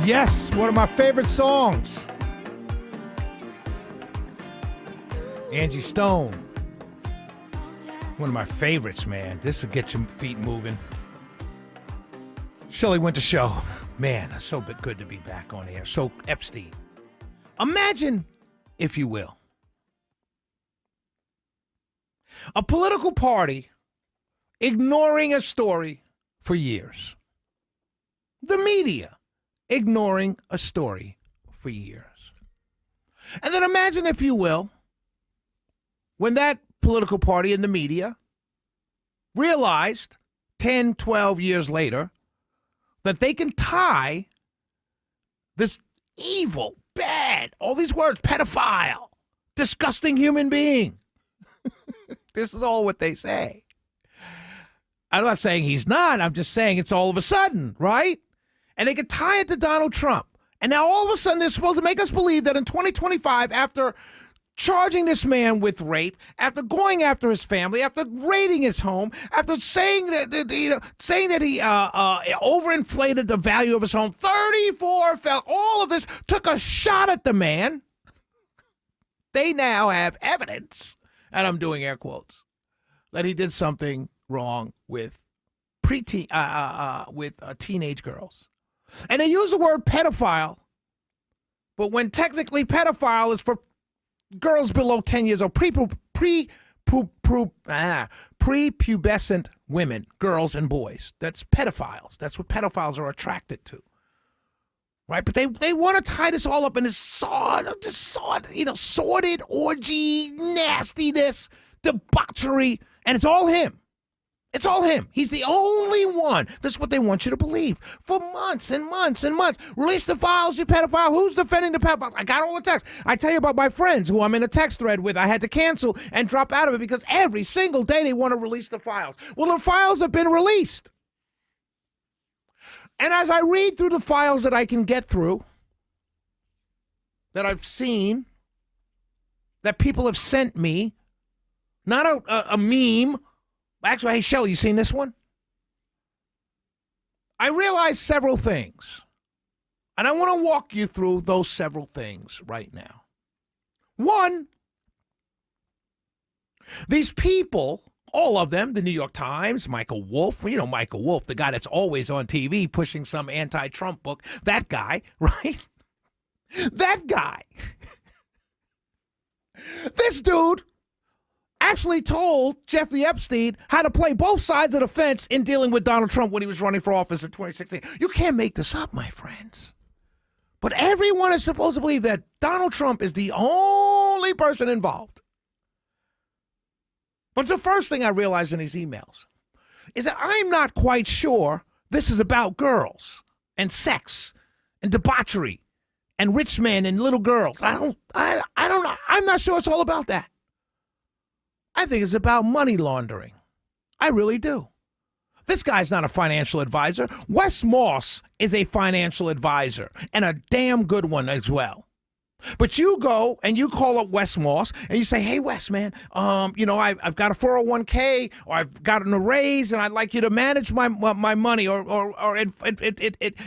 Yes, one of my favorite songs. Angie Stone. One of my favorites, man. This will get your feet moving. Shelley Winter Show. Man, it's so good to be back on air. So, Epstein. Imagine, if you will, a political party ignoring a story for years. The media ignoring a story for years. And then imagine, if you will, when that political party and the media realized 10, 12 years later that they can tie this evil, bad, all these words, pedophile, disgusting human being. This is all what they say. I'm not saying he's not. I'm just saying it's all of a sudden, right? And they could tie it to Donald Trump. And now all of a sudden they're supposed to make us believe that in 2025, after charging this man with rape, after going after his family, after raiding his home, after saying that he overinflated the value of his home, 34 fell, all of this took a shot at the man. They now have evidence, and I'm doing air quotes, that he did something wrong with teenage girls. And they use the word pedophile, but when technically pedophile is for girls below 10 years old, prepubescent women, girls and boys. That's pedophiles. That's what pedophiles are attracted to. Right? But they want to tie this all up in this sordid orgy, nastiness, debauchery, and it's all him. It's all him. He's the only one. This is what they want you to believe. For months and months and months. Release the files, you pedophile. Who's defending the pedophiles? I got all the texts. I tell you about my friends who I'm in a text thread with. I had to cancel and drop out of it because every single day they want to release the files. Well, the files have been released. And as I read through the files that I can get through, that I've seen, that people have sent me, not a meme. Actually, hey, Shelley, you seen this one? I realized several things, and I want to walk you through those several things right now. One, these people, all of them, the New York Times, Michael Wolff, Michael Wolff, the guy that's always on TV pushing some anti-Trump book, that guy, right? That guy. This dude actually told Jeffrey Epstein how to play both sides of the fence in dealing with Donald Trump when he was running for office in 2016. You can't make this up, my friends. But everyone is supposed to believe that Donald Trump is the only person involved. But the first thing I realized in these emails is that I'm not quite sure this is about girls and sex and debauchery and rich men and little girls. I don't know. I'm not sure it's all about that. I think it's about money laundering. I really do. This guy's not a financial advisor. Wes Moss is a financial advisor, and a damn good one as well. But you go and you call up Wes Moss and you say, hey, Wes, man, I've got a 401k or I've gotten a raise and I'd like you to manage my money or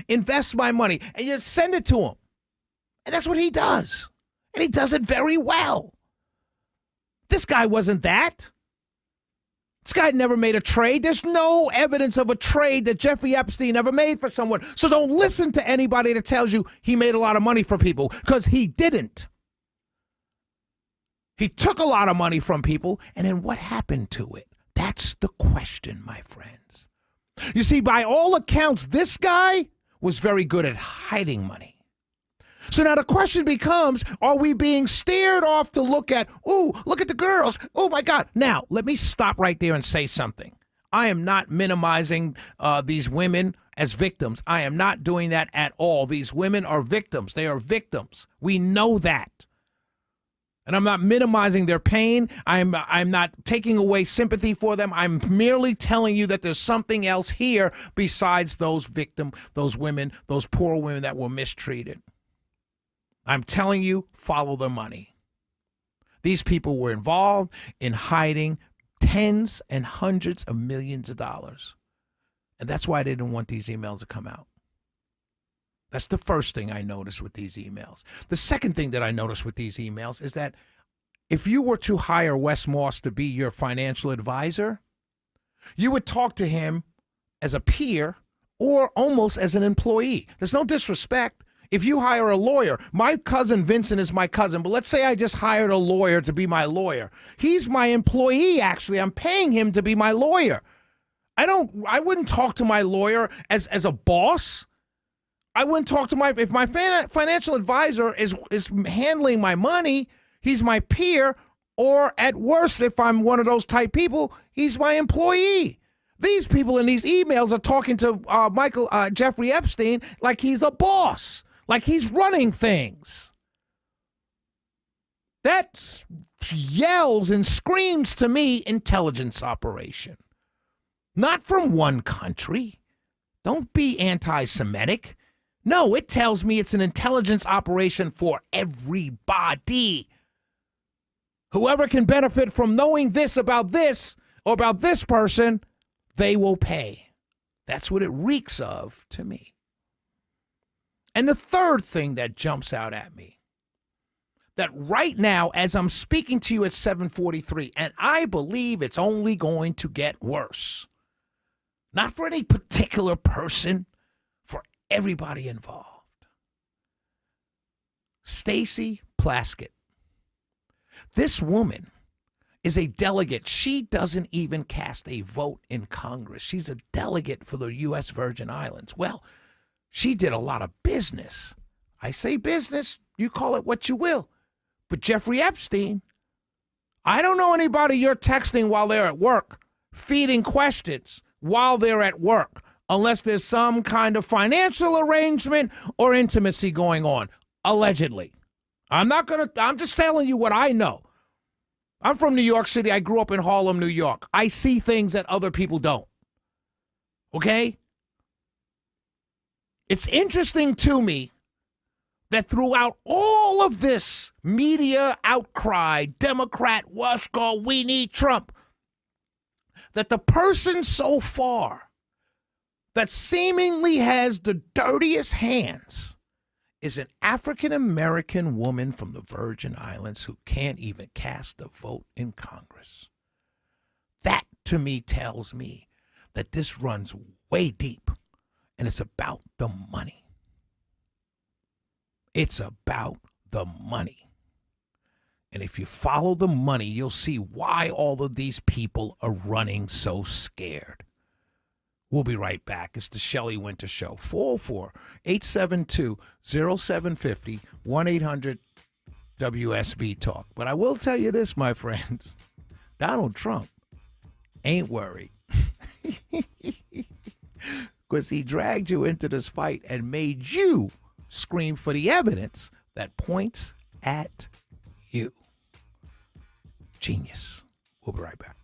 invest my money. And you send it to him. And that's what he does. And he does it very well. This guy wasn't that. This guy never made a trade. There's no evidence of a trade that Jeffrey Epstein ever made for someone. So don't listen to anybody that tells you he made a lot of money for people, because he didn't. He took a lot of money from people, and then what happened to it? That's the question, my friends. You see, by all accounts, this guy was very good at hiding money. So now the question becomes, are we being steered off to look at the girls. Oh, my God. Now, let me stop right there and say something. I am not minimizing these women as victims. I am not doing that at all. These women are victims. They are victims. We know that. And I'm not minimizing their pain. I'm not taking away sympathy for them. I'm merely telling you that there's something else here besides those women, those poor women that were mistreated. I'm telling you, follow the money. These people were involved in hiding tens and hundreds of millions of dollars. And that's why I didn't want these emails to come out. That's the first thing I noticed with these emails. The second thing that I noticed with these emails is that if you were to hire Wes Moss to be your financial advisor, you would talk to him as a peer or almost as an employee. There's no disrespect. If you hire a lawyer, my cousin Vincent is my cousin, but let's say I just hired a lawyer to be my lawyer. He's my employee, actually. I'm paying him to be my lawyer. I wouldn't talk to my lawyer as a boss. I wouldn't talk to if my financial advisor is handling my money, he's my peer, or at worst, if I'm one of those type people, he's my employee. These people in these emails are talking to Jeffrey Epstein like he's a boss, like he's running things. That yells and screams to me intelligence operation. Not from one country. Don't be anti-Semitic. No, it tells me it's an intelligence operation for everybody. Whoever can benefit from knowing this or about this person, they will pay. That's what it reeks of to me. And the third thing that jumps out at me, that right now, as I'm speaking to you at 7:43, and I believe it's only going to get worse, not for any particular person, for everybody involved. Stacey Plaskett. This woman is a delegate. She doesn't even cast a vote in Congress. She's a delegate for the U.S. Virgin Islands. Well, she did a lot of business. I say business, you call it what you will. But Jeffrey Epstein, I don't know anybody you're texting while they're at work, feeding questions while they're at work, unless there's some kind of financial arrangement or intimacy going on, allegedly. I'm just telling you what I know. I'm from New York City. I grew up in Harlem, New York. I see things that other people don't. Okay? It's interesting to me that throughout all of this media outcry, Democrat, Wushko, we need Trump, that the person so far that seemingly has the dirtiest hands is an African-American woman from the Virgin Islands who can't even cast a vote in Congress. That, to me, tells me that this runs way deep, and it's about the money. It's about the money. And if you follow the money, you'll see why all of these people are running so scared. We'll be right back. It's the Shelley Winter Show. 404-872-0750, 1-800-WSB-TALK. But I will tell you this, my friends. Donald Trump ain't worried. Because he dragged you into this fight and made you scream for the evidence that points at you. Genius. We'll be right back.